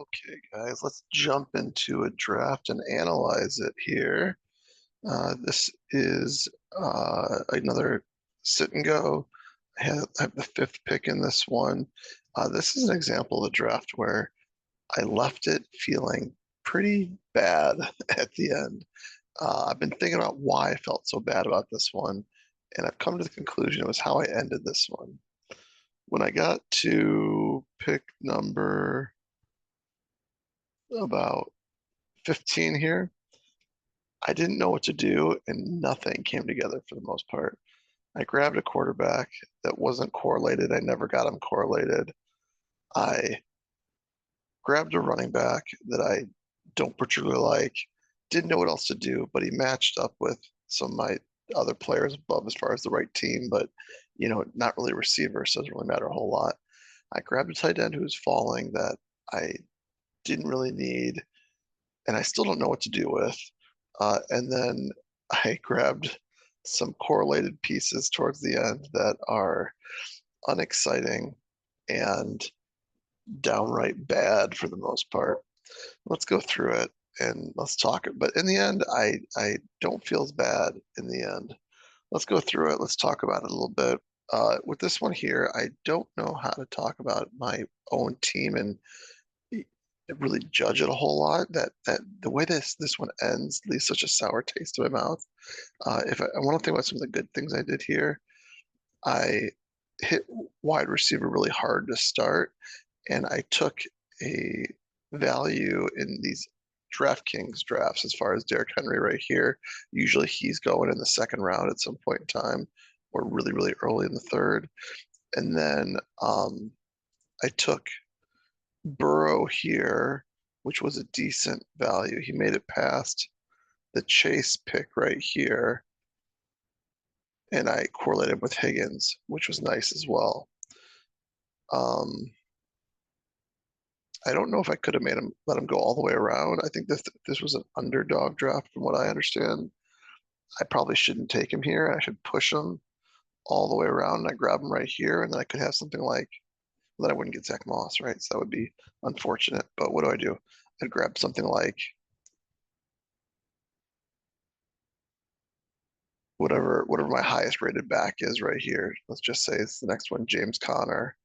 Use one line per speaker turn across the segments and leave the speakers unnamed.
Okay, guys, let's jump into a draft and analyze it here. This is another sit and go. I have the fifth pick in this one. This is an example of a draft where I left it feeling pretty bad at the end. I've been thinking about why I felt so bad about this one, and I've come to the conclusion it was how I ended this one. When I got to pick number about 15 here, I didn't know what to do, and nothing came together for the most part. I grabbed a quarterback that wasn't correlated. I never got him correlated. I grabbed a running back that I don't particularly like. Didn't know what else to do, but he matched up with some of my other players above as far as the right team, but not really a receiver, so it doesn't really matter a whole lot. I grabbed a tight end who was falling that I didn't really need, and I still don't know what to do with. And then I grabbed some correlated pieces towards the end that are unexciting and downright bad for the most part. Let's go through it and let's talk. But in the end, I don't feel as bad in the end. Let's go through it. Let's talk about it a little bit. With this one here, I don't know how to talk about my own team and really judge it a whole lot. That the way this one ends leaves such a sour taste in my mouth. If I want to think about some of the good things I did here, I hit wide receiver really hard to start, and I took a value in these DraftKings drafts as far as Derrick Henry right here. Usually he's going in the second round at some point in time, or really, really early in the third. And then I took Burrow here, which was a decent value. He made it past the Chase pick right here, and I correlated with Higgins, which was nice as well. I don't know if I could have made him let him go all the way around. I think this was an underdog draft from what I understand. I probably shouldn't take him here. I should push him all the way around and I grab him right here, and then I could have something like, well, then I wouldn't get Zach Moss, right? So that would be unfortunate. But what do? I'd grab something like whatever my highest rated back is right here. Let's just say it's the next one, James Conner.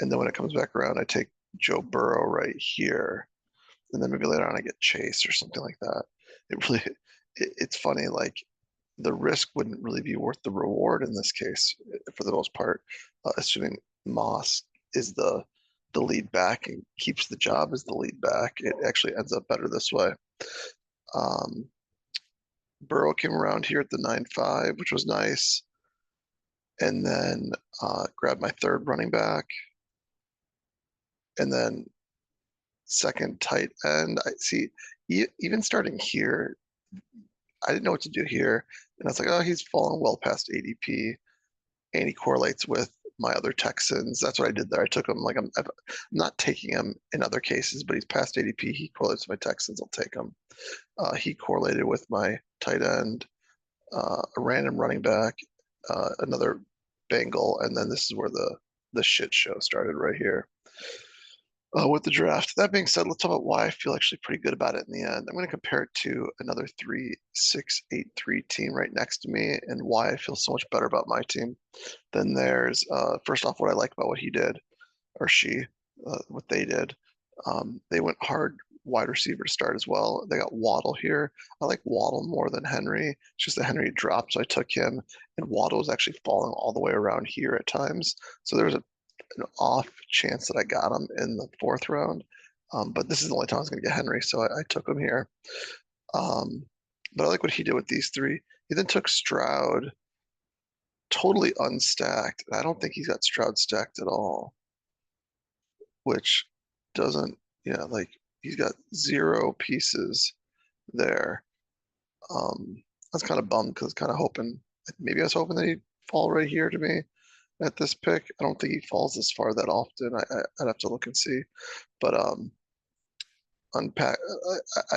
And then when it comes back around, I take Joe Burrow right here. And then maybe later on I get Chase or something like that. It's funny, like the risk wouldn't really be worth the reward in this case for the most part, assuming Moss is the lead back and keeps the job as the lead back. It actually ends up better this way. Burrow came around here at the 9-5, which was nice. And then grabbed my third running back. And then second tight end. I see, even starting here, I didn't know what to do here. And I was like, oh, he's fallen well past ADP. And he correlates with my other Texans. That's what I did there. I took him like I'm not taking him in other cases, but he's past ADP. He correlates with my Texans. I'll take him. He correlated with my tight end, a random running back, another Bengal, and then this is where the shit show started right here. With the draft. That being said, let's talk about why I feel actually pretty good about it in the end. I'm going to compare it to another 3-6-8-3 team right next to me and why I feel so much better about my team than theirs. First off, what I like about what he did, or she, what they did. They went hard wide receiver to start as well. They got Waddle here. I like Waddle more than Henry. It's just that Henry dropped, so I took him. And Waddle was actually falling all the way around here at times. So there was an off chance that I got him in the fourth round. But this is the only time I was going to get Henry, so I took him here. But I like what he did with these three. He then took Stroud, totally unstacked. I don't think he's got Stroud stacked at all, which doesn't, like he's got 0 pieces there. I was kind of bummed because kind of hoping, maybe I was hoping that he'd fall right here to me at this pick. I don't think he falls this far that often. I'd have to look and see, but unpack.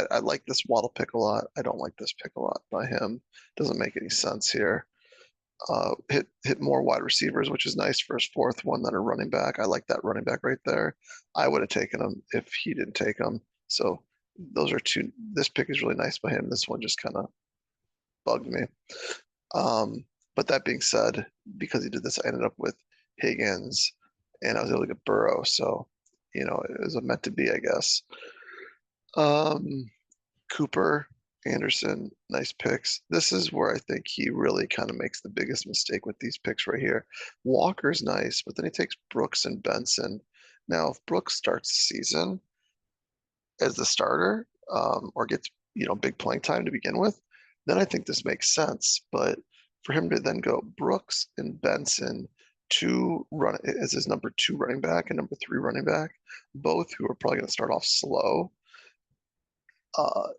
I like this Waddle pick a lot. I don't like this pick a lot by him. Doesn't make any sense here. Hit more wide receivers, which is nice for his fourth one than a running back. I like that running back right there. I would have taken him if he didn't take him. So those are two. This pick is really nice by him. This one just kind of bugged me. But that being said, because he did this, I ended up with Higgins, and I was able to get Burrow. So it was meant to be, I guess. Um, Cooper, Anderson, nice picks. This is where I think he really kind of makes the biggest mistake with these picks right here. Walker's nice, but then he takes Brooks and Benson. Now, if Brooks starts the season as the starter, or gets big playing time to begin with, then I think this makes sense. But for him to then go Brooks and Benson, two run as his number two running back and number three running back, both who are probably going to start off slow. Uh,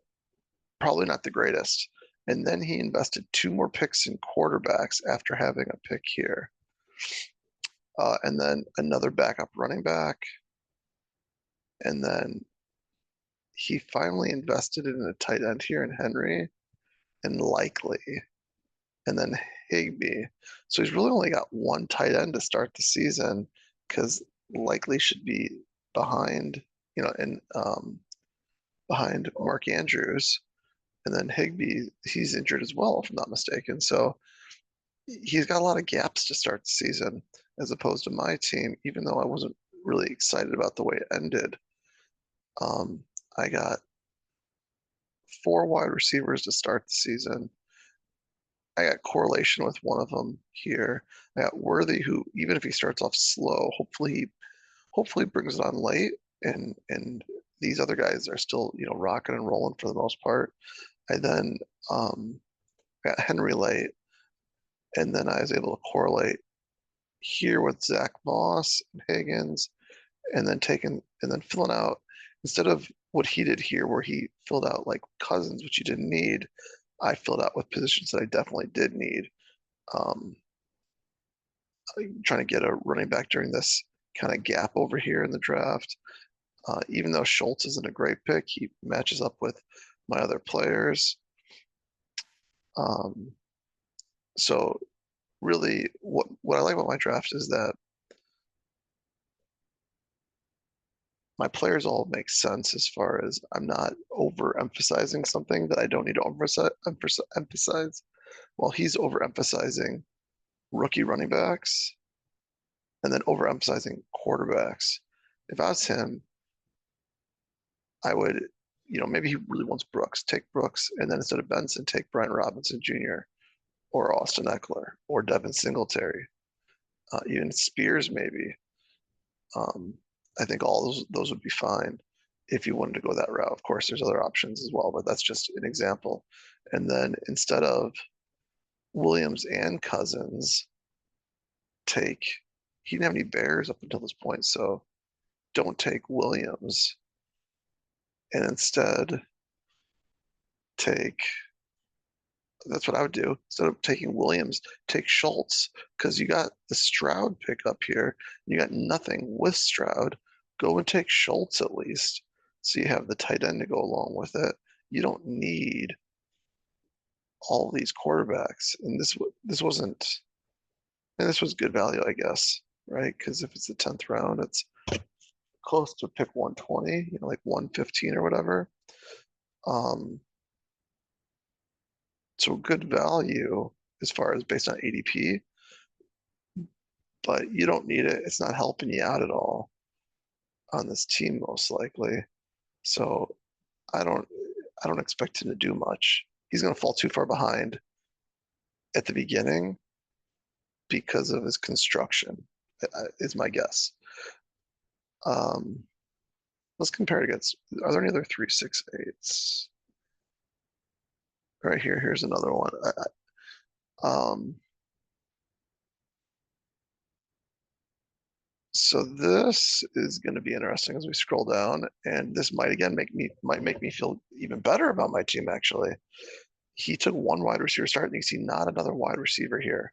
Probably not the greatest. And then he invested two more picks in quarterbacks after having a pick here. And then another backup running back. And then he finally invested in a tight end here in Henry and Likely. And then Higby. So he's really only got one tight end to start the season because Likely should be behind, and behind Mark Andrews. And then Higby, he's injured as well, if I'm not mistaken. So he's got a lot of gaps to start the season, as opposed to my team, even though I wasn't really excited about the way it ended. I got four wide receivers to start the season. I got correlation with one of them here. I got Worthy, who even if he starts off slow, hopefully brings it on late, and these other guys are still rocking and rolling for the most part. I then got Henry late, and then I was able to correlate here with Zach Moss and Higgins, and then filling out instead of what he did here, where he filled out like Cousins, which he didn't need. I filled out with positions that I definitely did need. Um, Trying to get a running back during this kind of gap over here in the draft. Even though Schultz isn't a great pick, he matches up with my other players. Um, so really, what I like about my draft is that my players all make sense as far as I'm not overemphasizing something that I don't need to emphasize while he's overemphasizing rookie running backs and then overemphasizing quarterbacks. If I was him, I would, maybe he really wants Brooks, take Brooks, and then instead of Benson, take Brian Robinson Jr. or Austin Eckler or Devin Singletary, even Spears maybe. I think all those would be fine if you wanted to go that route. Of course, there's other options as well, but that's just an example. And then instead of Williams and Cousins, he didn't have any Bears up until this point, so don't take Williams. And instead take that's what I would do. Instead of taking Williams, take Schultz because you got the Stroud pick up here. You got nothing with Stroud. Go and take Schultz at least. So you have the tight end to go along with it. You don't need all these quarterbacks. And this wasn't, and this was good value, I guess, right? Because if it's the 10th round, it's close to pick 120, like 115 or whatever. So good value as far as based on ADP, but you don't need it. It's not helping you out at all on this team, most likely. So I don't I don't expect him to do much. He's going to fall too far behind at the beginning because of his construction, is my guess. Um, let's compare it against. Are there any other 3.68s? Right here. Here's another one. So this is going to be interesting as we scroll down, and this might again make me feel even better about my team. Actually, he took one wide receiver start, and you see not another wide receiver here.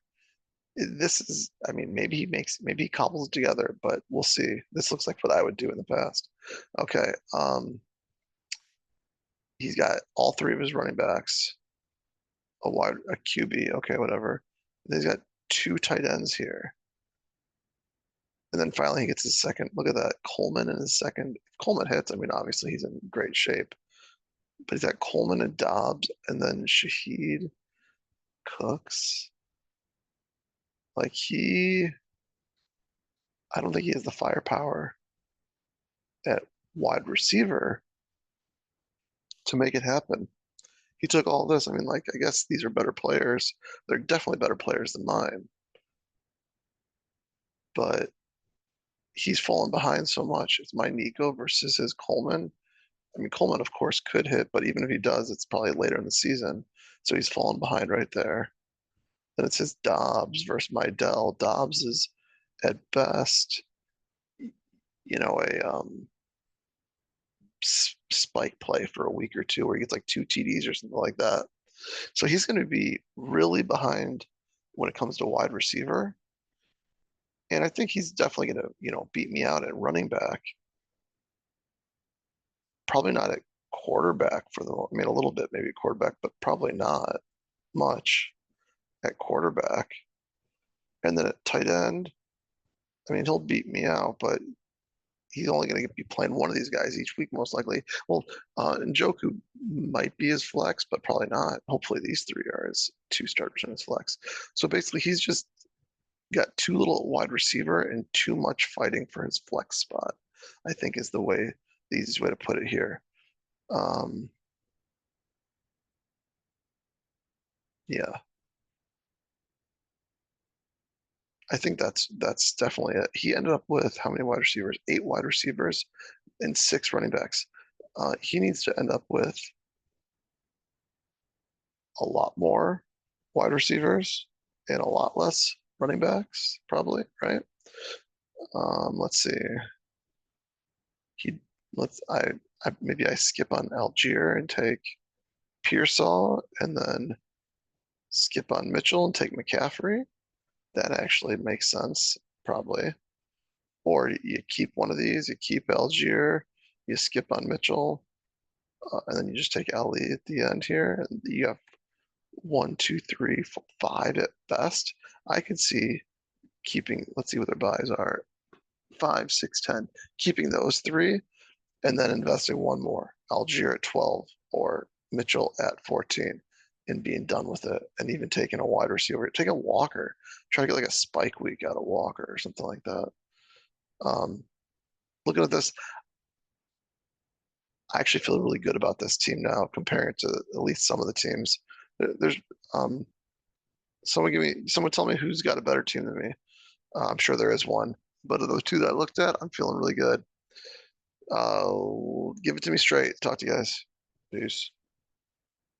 This is, I mean, maybe he cobbles it together, but we'll see. This looks like what I would do in the past. Okay, he's got all three of his running backs, a QB. Okay, whatever. He's got two tight ends here. And then finally he gets his second. Look at that. Coleman in his second. If Coleman hits, I mean, obviously he's in great shape. But he's got Coleman and Dobbs and then Shaheed Cooks. Like I don't think he has the firepower at wide receiver to make it happen. He took all this. I mean, like, I guess these are better players. They're definitely better players than mine, but he's fallen behind so much. It's my Nico versus his Coleman. I mean, Coleman, of course, could hit, but even if he does, it's probably later in the season. So he's fallen behind right there. Then it's his Dobbs versus my Dell. Dobbs is at best, a spike play for a week or two where he gets like two TDs or something like that. So he's going to be really behind when it comes to wide receiver. And I think he's definitely going to, beat me out at running back. Probably not at quarterback I mean, a little bit maybe quarterback, but probably not much at quarterback. And then at tight end, I mean, he'll beat me out, but he's only going to be playing one of these guys each week, most likely. Well, Njoku might be his flex, but probably not. Hopefully, these three are his two starters in his flex. So basically, he's just got too little wide receiver and too much fighting for his flex spot, I think is the easiest way to put it here. Um, yeah, I think that's definitely it. He ended up with how many wide receivers? 8 wide receivers and 6 running backs. He needs to end up with a lot more wide receivers and a lot less running backs, probably, right? Let's see. He let's maybe I skip on Algier and take Pearsall and then skip on Mitchell and take McCaffrey. That actually makes sense, probably. Or you keep one of these, you keep Algier, you skip on Mitchell, and then you just take Ali at the end here, and you have 1, 2, 3, 5 at best. I could see keeping, let's see what their buys are, 5, 6, 10, keeping those three, and then investing one more, Algier at 12 or Mitchell at 14, and being done with it, and even taking a wide receiver, take a Walker, try to get like a spike week out of Walker or something like that. Um, Looking at this, I actually feel really good about this team now comparing it to at least some of the teams. There's um, someone tell me who's got a better team than me. I'm sure there is one, but of those two that I looked at, I'm feeling really good. Give it to me straight. Talk to you guys. Peace.